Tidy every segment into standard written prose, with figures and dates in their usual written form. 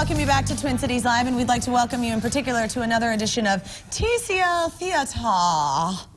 welcome you back to Twin Cities Live, and we'd like to welcome you in particular to another edition of TCL Theater.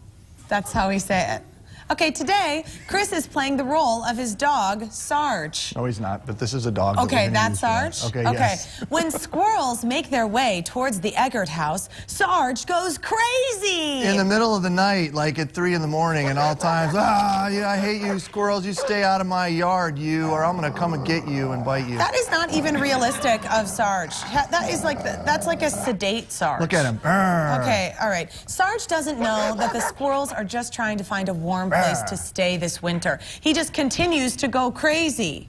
That's how we say it. Okay, today, Chris is playing the role of his dog, Sarge. No, he's not, but this is a dog. Okay, that's Sarge? Okay, okay. yes. When squirrels make their way towards the Eggert house, Sarge goes crazy. In the middle of the night, like at 3 in the morning and all times, yeah, I hate you squirrels, you stay out of my yard, or I'm gonna come and get you and bite you. That is not even realistic of Sarge. That is like, that's like a sedate Sarge. Look at him. Okay, all right. Sarge doesn't know that the squirrels are just trying to find a warm place to stay this winter. He just continues to go crazy.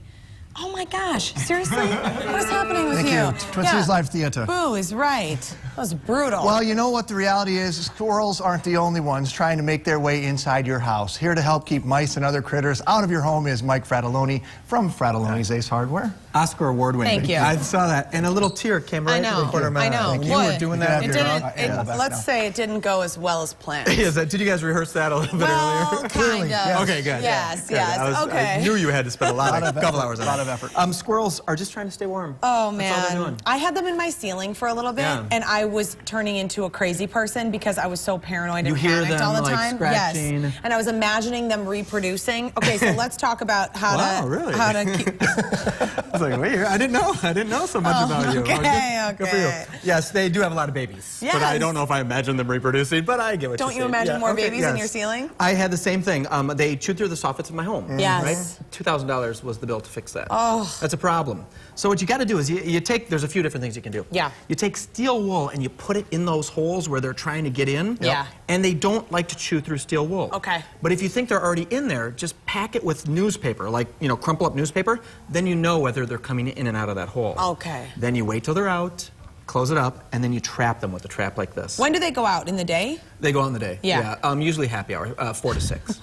Oh my gosh, seriously? What is happening with you? Thank you. Twin Cities Live Theater. Boo is right. That was brutal. Well, you know what the reality is? Squirrels aren't the only ones trying to make their way inside your house. Here to help keep mice and other critters out of your home is Mike Fratelloni from Fratelloni's Ace Hardware. Oscar award winner. Thank you. I saw that, and a little tear came right to the corner of my eye. When you were doing that. It didn't. Let's say it didn't go as well as planned. Did you guys rehearse that a little bit earlier? Kind of. Yes. Okay, good. Yes, Good. yes. I knew you had to spend a couple hours on it. A lot of effort. Squirrels are just trying to stay warm. Oh That's all they're man, doing. I had them in my ceiling for a little bit, and I was turning into a crazy person because I was so paranoid and hear panicked them, all the like, time. scratching. Yes, and I was imagining them reproducing. Okay, so let's talk about how really? how to keep. I was like, wait, I didn't know so much about you. Okay, Good for you. Yes, they do have a lot of babies. Yes. But I don't know if I imagine them reproducing, but I get what Don't you're you saying. imagine more babies in your ceiling? I had the same thing. They chewed through the soffits of my home. Yes. Right? $2,000 was the bill to fix that. Oh. That's a problem. So what you got to do is you take, there's a few different things you can do. Yeah. You take steel wool and you put it in those holes where they're trying to get in. Yeah. And they don't like to chew through steel wool. Okay. But if you think they're already in there, just pack it with newspaper, like, crumple up newspaper, then you know whether they're coming in and out of that hole. Okay. Then you wait till they're out, close it up, and then you trap them with a trap like this. When do they go out? In the day? They go out in the day. Yeah. Usually happy hour, 4 to 6.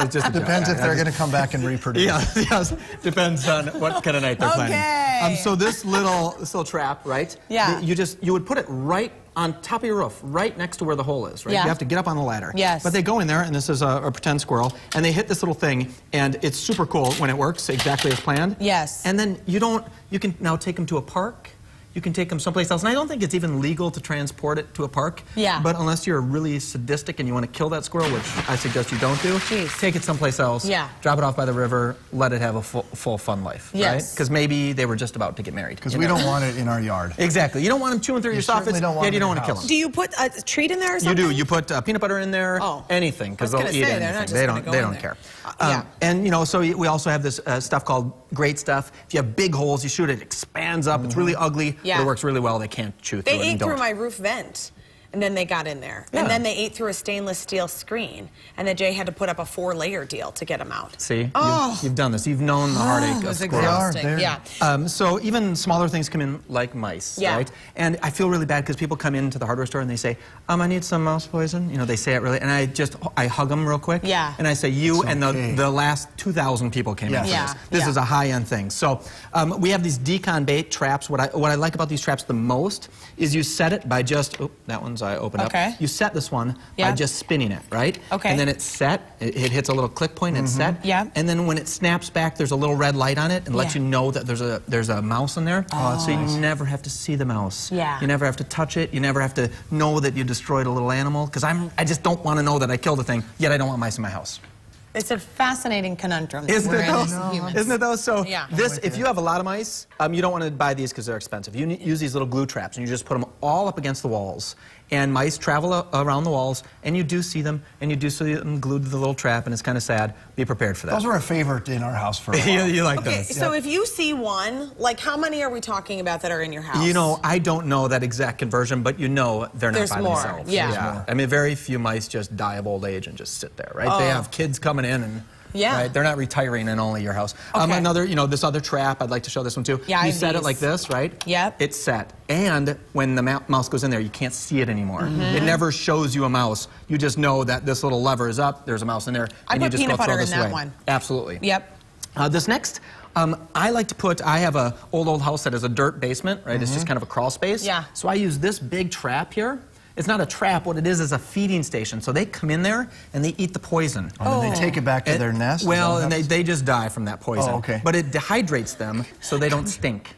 It just Depends if they're going to come back and reproduce. Yes. Depends on what kind of night they're planning. Okay. So this little trap, right? Yeah. You would put it right on top of your roof, right next to where the hole is, right? Yeah. You have to get up on the ladder. Yes. But they go in there, and this is a pretend squirrel, and they hit this little thing, and it's super cool when it works exactly as planned. Yes. And then you can now take them to a park. You can take them someplace else. And I don't think it's even legal to transport it to a park. Yeah. But unless you're really sadistic and you want to kill that squirrel, which I suggest you don't do, take it someplace else. Yeah. Drop it off by the river. Let it have a full fun life. Yes. Right? Because maybe they were just about to get married. Because we don't want it in our yard. Exactly. You don't want them chewing through your soffits. You don't want to kill them. Do you put a treat in there or something? You do. You put peanut butter in there. Oh. Anything, because they'll eat anything. They don't care. Yeah. And so we also have this stuff called Great Stuff. If you have big holes, you shoot it expands up. It's really ugly, but it works really well. They can't chew through it. They ate through my roof vent, and then they got in there. Yeah. And then they ate through a stainless steel screen, and then Jay had to put up a 4-layer deal to get them out. See? Oh. You've done this. You've known the heartache It of was squirrels. exhausting. Yeah. So even smaller things come in like mice, right? And I feel really bad because people come into the hardware store and they say, I need some mouse poison. They say it really, and I hug them real quick. Yeah. And I say, and the last 2,000 people came in for this. This is a high-end thing. So we have these decon bait traps. What I like about these traps the most is you set it by just, that one's I open up. You set this one by just spinning it, right? Okay. And then it's set. It hits a little click point and it's set. Yeah. And then when it snaps back, there's a little red light on it and lets you know that there's a mouse in there. Oh, so you never have to see the mouse. Yeah. You never have to touch it. You never have to know that you destroyed a little animal. Because I just don't want to know that I killed a thing, yet I don't want mice in my house. It's a fascinating conundrum. Isn't it though? Isn't it though? So if you have a lot of mice, you don't want to buy these because they're expensive. You use these little glue traps and you just put them all up against the walls. And mice travel around the walls, and you do see them, and you do see them glued to the little trap, and it's kind of sad. Be prepared for that. Those were a favorite in our house for a while. you like Okay, those. so if you see one, like how many are we talking about that are in your house? I don't know that exact conversion, but they're not There's by more. themselves. Yeah. I mean, very few mice just die of old age and just sit there, right? They have kids coming in and... Right? They're not retiring in only your house. Another, this other trap, I'd like to show this one too. Yeah, you set it like this, right? Yep. It's set. And when the mouse goes in there, you can't see it anymore. It never shows you a mouse. You just know that this little lever is up, there's a mouse in there, and you just go throw this away. I put peanut butter in that one. Absolutely. Yep. This next, I have a old house that has a dirt basement, right? It's just kind of a crawl space. Yeah. So I use this big trap here. It's not a trap. What it is a feeding station. So they come in there and they eat the poison. And then they take it back to their nest? Well, and they just die from that poison. Oh, okay. But it dehydrates them so they don't stink.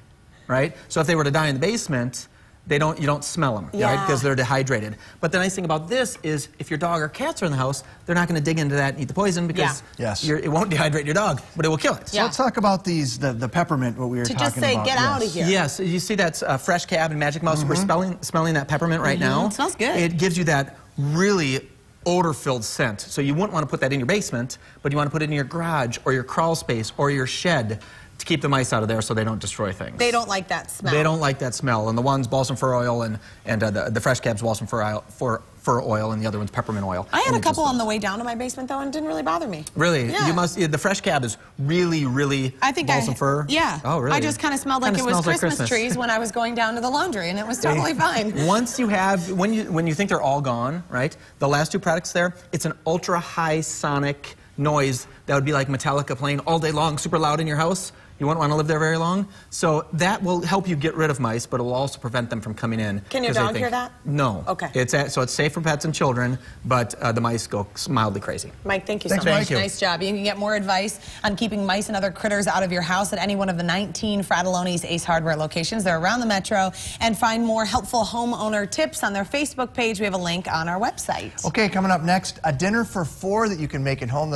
right? So if they were to die in the basement, you don't smell them, right? Because they're dehydrated. But the nice thing about this is if your dog or cats are in the house, they're not going to dig into that and eat the poison because it won't dehydrate your dog, but it will kill it. So let's talk about the peppermint, what we were talking about. To just say, get out of here. Yes, you see that's Fresh Cab and Magic Mouse. We're smelling that peppermint right now. It smells good. It gives you that really odor-filled scent. So you wouldn't want to put that in your basement, but you want to put it in your garage or your crawl space or your shed to keep the mice out of there so they don't destroy things. They don't like that smell. They don't like that smell. And the one's balsam fir oil and the Fresh Cab's balsam fir oil and the other one's peppermint oil. I had a couple on the way down to my basement though and it didn't really bother me. Really? Yeah. You must. The Fresh Cab is really balsam fir. Yeah. Oh, really? I just kind of smelled like it was Christmas trees when I was going down to the laundry, and it was totally fine. Once you have, when you think they're all gone, right? The last two products there, it's an ultra high sonic noise that would be like Metallica playing all day long, super loud in your house. You wouldn't want to live there very long. So that will help you get rid of mice, but it will also prevent them from coming in. Can your dog hear that? No. Okay. So it's safe for pets and children, but the mice go mildly crazy. Mike, thank you so much. Thank you. Nice job. You can get more advice on keeping mice and other critters out of your house at any one of the 19 Frattallone's Ace Hardware locations. They're around the metro. And find more helpful homeowner tips on their Facebook page. We have a link on our website. Okay, coming up next, a dinner for 4 that you can make at home.